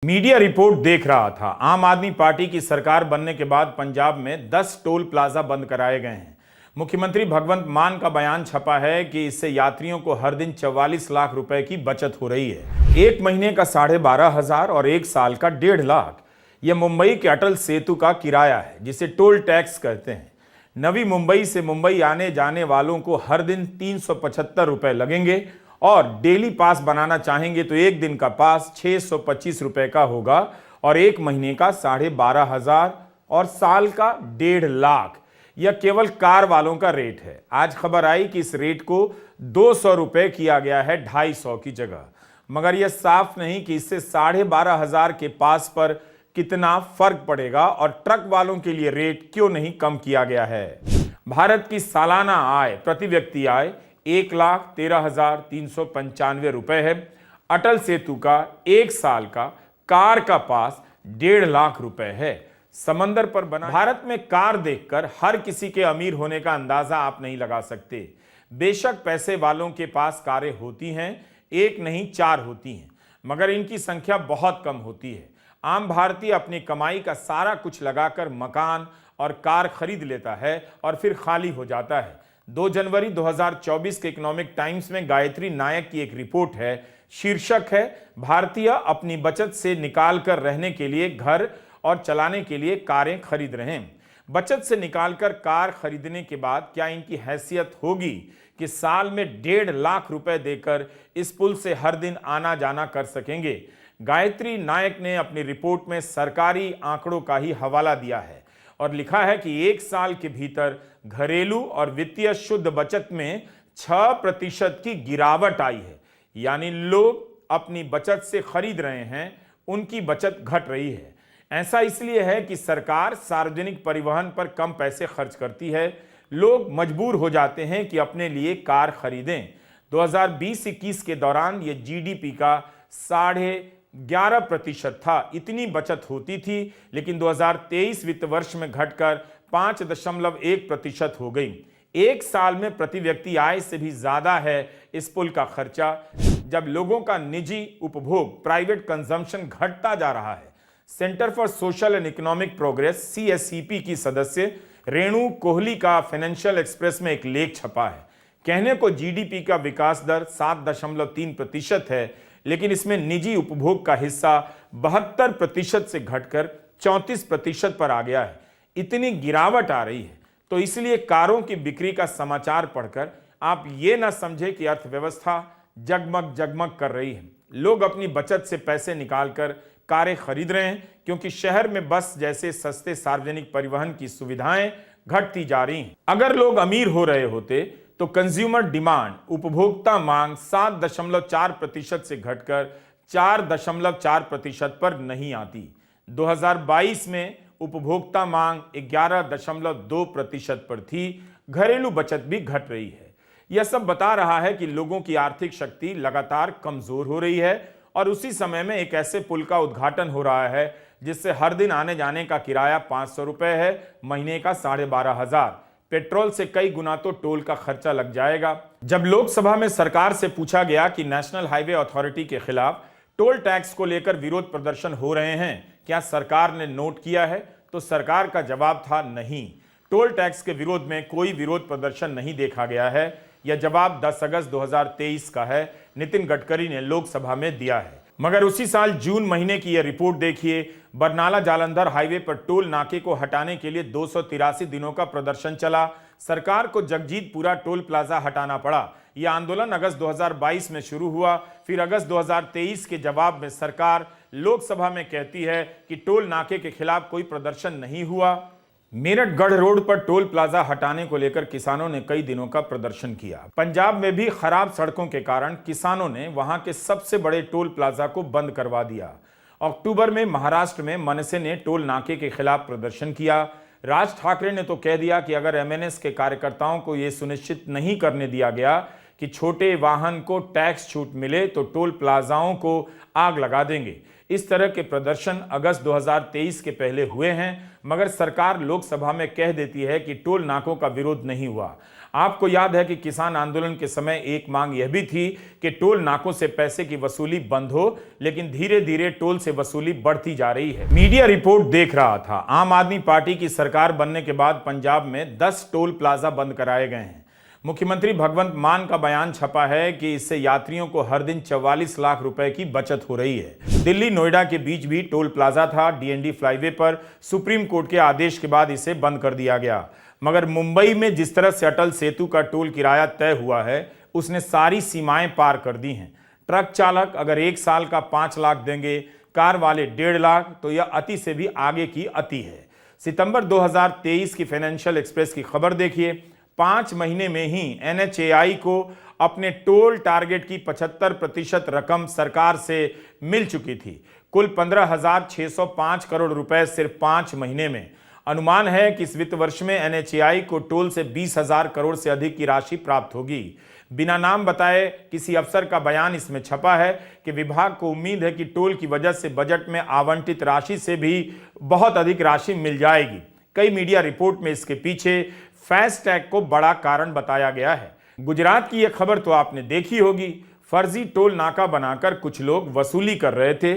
Media report देख रहा था। आम आदमी पार्टी की सरकार बनने के बाद पंजाब में 10 टोल प्लाजा बंद कराए गए हैं। मुख्यमंत्री भगवंत मान का बयान छपा है कि इससे यात्रियों को हर दिन 44 लाख रुपए की बचत हो रही है। एक महीने का 12,500 और एक साल का 1.5 लाख। यह मुंबई के अटल सेतु का किराया है, जिसे टोल टैक्स कहते हैं। नवी मुंबई से मुंबई आने जाने वालों को हर दिन 375 रुपए लगेंगे और डेली पास बनाना चाहेंगे तो एक दिन का पास 625 रुपए का होगा और एक महीने का 12,500 और साल का 1.5 लाख। यह केवल कार वालों का रेट है। आज खबर आई कि इस रेट को 200 रुपए किया गया है 250 की जगह, मगर यह साफ नहीं कि इससे 12,500 के पास पर कितना फर्क पड़ेगा और ट्रक वालों के लिए रेट क्यों नहीं कम किया गया है। भारत की सालाना आय, प्रति व्यक्ति आय 1,13,395 रुपए है। अटल सेतु का एक साल का कार का पास 1.5 लाख रुपए है। समंदर पर बना भारत में कार देखकर हर किसी के अमीर होने का अंदाजा आप नहीं लगा सकते। बेशक पैसे वालों के पास कारें होती हैं, एक नहीं 4 होती हैं, मगर इनकी संख्या बहुत कम होती है। आम भारतीय अपनी कमाई का सारा कुछ लगाकर मकान और कार खरीद लेता है और फिर खाली हो जाता है। 2 जनवरी 2024 के इकोनॉमिक टाइम्स में गायत्री नायक की एक रिपोर्ट है। शीर्षक है, भारतीय अपनी बचत से निकालकर रहने के लिए घर और चलाने के लिए कारें खरीद रहे हैं। बचत से निकालकर कार खरीदने के बाद क्या इनकी हैसियत होगी कि साल में 1.5 लाख रुपए देकर इस पुल से हर दिन आना जाना कर सकेंगे। गायत्री नायक ने अपनी रिपोर्ट में सरकारी आंकड़ों का ही हवाला दिया है और लिखा है कि एक साल के भीतर घरेलू और वित्तीय शुद्ध बचत में 6% की गिरावट आई है। यानी लोग अपनी बचत से खरीद रहे हैं, उनकी बचत घट रही है। ऐसा इसलिए है कि सरकार सार्वजनिक परिवहन पर कम पैसे खर्च करती है। लोग मजबूर हो जाते हैं कि अपने लिए कार खरीदें। 2020-21 के दौरान यह जीडीपी का 11.5% था। इतनी बचत होती थी, लेकिन 2023 वित्त वर्ष में घटकर 5.1% हो गई। एक साल में प्रति व्यक्ति आय से भी ज्यादा है इस पुल का खर्चा। जब लोगों का निजी उपभोग, प्राइवेट कंजम्पशन घटता जा रहा है। Centre for social and economic progress CSEP की सदस्य रेणु कोहली का फाइनेंशियल एक्सप्रेस में एक लेख छपा है। कहने को जीडीपी का विकास दर 7.3% है, लेकिन इसमें निजी उपभोग का हिस्सा 72% से घटकर 34% पर आ गया है। इतनी गिरावट आ रही है तो इसलिए कारों की बिक्री का समाचार पढ़कर आप ये ना समझे कि अर्थव्यवस्था जगमग जगमग कर रही है। लोग अपनी बचत से पैसे निकालकर कारें खरीद रहे हैं, क्योंकि शहर में बस जैसे सस्ते सार्वजनिक परिवहन की सुविधाएं घटती जा रही हैं। अगर लोग अमीर हो रहे होते तो कंज्यूमर डिमांड, उपभोक्ता मांग 7.4% से घटकर 4.4% पर नहीं आती। 2022 में उपभोक्ता मांग 11.2% पर थी। घरेलू बचत भी घट रही है। यह सब बता रहा है कि लोगों की आर्थिक शक्ति लगातार कमजोर हो रही है और उसी समय में एक ऐसे पुल का उद्घाटन हो रहा है जिससे हर दिन आने जाने का किराया 500 रुपए है, महीने का 12,500। पेट्रोल से कई गुना तो टोल का खर्चा लग जाएगा। जब लोकसभा में सरकार से पूछा गया कि नेशनल हाईवे अथॉरिटी के खिलाफ टोल टैक्स को लेकर विरोध प्रदर्शन हो रहे हैं, क्या सरकार ने नोट किया है, तो सरकार का जवाब था नहीं। टोल टैक्स के विरोध में कोई विरोध प्रदर्शन नहीं देखा गया है। यह जवाब 10 अगस्त 2023 का है, नितिन गडकरी ने लोकसभा में दिया है। मगर उसी साल जून महीने की यह रिपोर्ट देखिए। बरनाला जालंधर हाईवे पर टोल नाके को हटाने के लिए 283 दिनों का प्रदर्शन चला। सरकार को जगजीतपुरा टोल प्लाजा हटाना पड़ा। यह आंदोलन अगस्त 2022 में शुरू हुआ। फिर अगस्त 2023 के जवाब में सरकार लोकसभा में कहती है कि टोल नाके के खिलाफ कोई प्रदर्शन नहीं हुआ। मेरठ गढ़ रोड पर टोल प्लाजा हटाने को लेकर किसानों ने कई दिनों का प्रदर्शन किया। पंजाब में भी खराब सड़कों के कारण किसानों ने वहां के सबसे बड़े टोल प्लाजा को बंद करवा दिया। अक्टूबर में महाराष्ट्र में मनसे ने टोल नाके के खिलाफ प्रदर्शन किया। राज ठाकरे ने तो कह दिया कि अगर MNS के कार्यकर्ताओं को यह सुनिश्चित नहीं करने दिया गया कि छोटे वाहन को टैक्स छूट मिले तो टोल प्लाजाओं को आग लगा देंगे। इस तरह के प्रदर्शन अगस्त 2023 के पहले हुए हैं, मगर सरकार लोकसभा में कह देती है कि टोल नाकों का विरोध नहीं हुआ। आपको याद है कि किसान आंदोलन के समय एक मांग यह भी थी कि टोल नाकों से पैसे की वसूली बंद हो, लेकिन धीरे धीरे टोल से वसूली बढ़ती जा रही है। मीडिया रिपोर्ट देख रहा था, आम आदमी पार्टी की सरकार बनने के बाद पंजाब में 10 टोल प्लाजा बंद कराए गए हैं। मुख्यमंत्री भगवंत मान का बयान छपा है कि इससे यात्रियों को हर दिन 44 लाख रुपए की बचत हो रही है। दिल्ली नोएडा के बीच भी टोल प्लाजा था। डीएनडी फ्लाईवे पर सुप्रीम कोर्ट के आदेश के बाद इसे बंद कर दिया गया। मगर मुंबई में जिस तरह से अटल सेतु का टोल किराया तय हुआ है, उसने सारी सीमाएं पार कर दी हैं। ट्रक चालक अगर 1 साल का 5 लाख देंगे, कार वाले 1.5 लाख, तो यह अति से भी आगे की अति है। सितंबर 2023 की फाइनेंशियल एक्सप्रेस की खबर देखिए। 5 महीने में ही NHAI को अपने टोल टारगेट की 75% रकम सरकार से मिल चुकी थी। कुल 15,605 करोड़ रुपए सिर्फ 5 महीने में। अनुमान है कि इस वित्त वर्ष में NHAI को टोल से 20,000 करोड़ से अधिक की राशि प्राप्त होगी। बिना नाम बताए किसी अफसर का बयान इसमें छपा है कि विभाग को उम्मीद है कि टोल की वजह से बजट में आवंटित राशि से भी बहुत अधिक राशि मिल जाएगी। कई मीडिया रिपोर्ट में इसके पीछे फास्टैग को बड़ा कारण बताया गया है। गुजरात की यह खबर तो आपने देखी होगी। फर्जी टोल नाका बनाकर कुछ लोग वसूली कर रहे थे।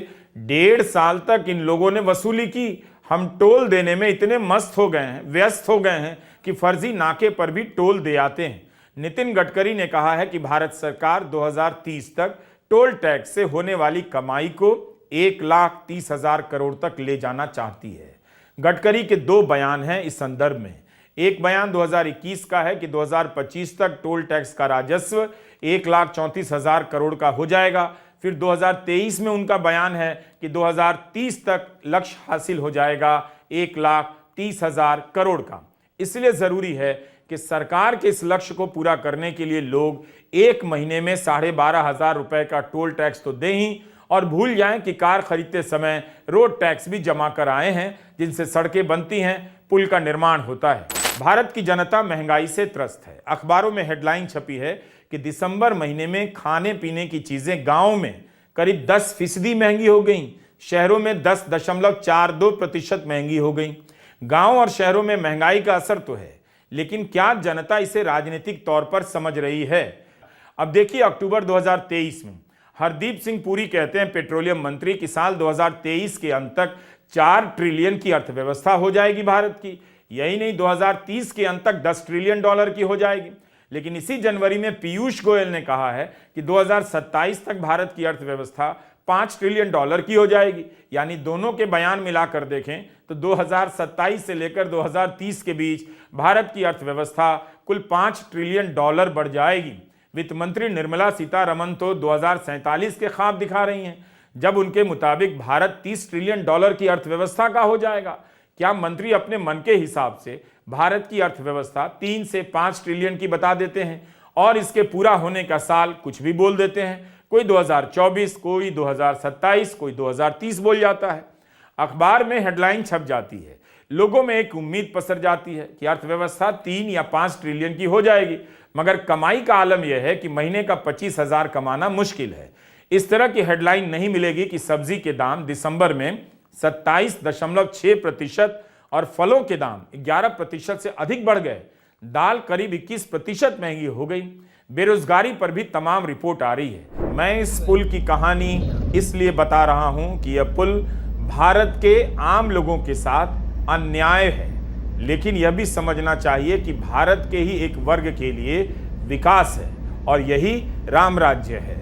1.5 साल तक इन लोगों ने वसूली की। हम टोल देने में इतने मस्त हो गए हैं, व्यस्त हो गए हैं कि फर्जी नाके पर भी टोल दे आते हैं। नितिन गडकरी ने कहा है कि भारत सरकार 2030 तक टोल टैक्स से होने वाली कमाई को 1,30,000 करोड़ तक ले जाना चाहती है। गडकरी के 2 बयान हैं इस संदर्भ में। एक बयान 2021 का है कि 2025 तक टोल टैक्स का राजस्व 1,34,000 करोड़ का हो जाएगा। फिर 2023 में उनका बयान है कि 2030 तक लक्ष्य हासिल हो जाएगा 1,30,000 करोड़ का। इसलिए जरूरी है कि सरकार के इस लक्ष्य को पूरा करने के लिए लोग 1 महीने में 12,500 रुपए का टोल टैक्स तो दें ही, और भूल जाएं कि कार खरीदते समय रोड टैक्स भी जमा कर आए हैं, जिनसे सड़कें बनती हैं, पुल का निर्माण होता है। भारत की जनता महंगाई से त्रस्त है। अखबारों में हेडलाइन छपी है कि दिसंबर महीने में खाने पीने की चीजें गांव में करीब 10% महंगी हो गई, शहरों में 10.42% महंगी हो गई। गांव और शहरों में महंगाई का असर तो है, लेकिन क्या जनता इसे राजनीतिक तौर पर समझ रही है? अब देखिए, अक्टूबर 2023 में हरदीप सिंह पुरी कहते हैं, पेट्रोलियम मंत्री, कि साल 2023 के अंत तक 4 ट्रिलियन की अर्थव्यवस्था हो जाएगी भारत की। यही नहीं, 2030 के अंत तक $10 ट्रिलियन की हो जाएगी। लेकिन इसी जनवरी में पीयूष गोयल ने कहा है कि 2027 तक भारत की अर्थव्यवस्था $5 ट्रिलियन की हो जाएगी। यानी दोनों के बयान मिलाकर देखें तो 2027 से लेकर 2030 के बीच भारत की अर्थव्यवस्था कुल $5 ट्रिलियन बढ़ जाएगी। वित्त मंत्री निर्मला सीतारमण तो 2047 के ख्वाब दिखा रही हैं, जब उनके मुताबिक भारत $30 ट्रिलियन की अर्थव्यवस्था का हो जाएगा। क्या मंत्री अपने मन के हिसाब से भारत की अर्थव्यवस्था 3 से 5 ट्रिलियन की बता देते हैं और इसके पूरा होने का साल कुछ भी बोल देते हैं? कोई 2024, कोई 2027, कोई 2030 बोल जाता है। अखबार में हेडलाइन छप जाती है, लोगों में एक उम्मीद पसर जाती है कि अर्थव्यवस्था 3 या 5 ट्रिलियन की हो जाएगी, मगर कमाई का आलम यह है कि महीने का 25,000 कमाना मुश्किल है। इस तरह की हेडलाइन नहीं मिलेगी कि सब्जी के दाम दिसंबर में 27.6% और फलों के दाम 11% से अधिक बढ़ गए। दाल करीब 21% महंगी हो गई। बेरोजगारी पर भी तमाम रिपोर्ट आ रही है। मैं इस पुल की कहानी इसलिए बता रहा हूं कि यह पुल भारत के आम लोगों के साथ अन्याय है, लेकिन यह भी समझना चाहिए कि भारत के ही एक वर्ग के लिए विकास है और यही राम राज्य है।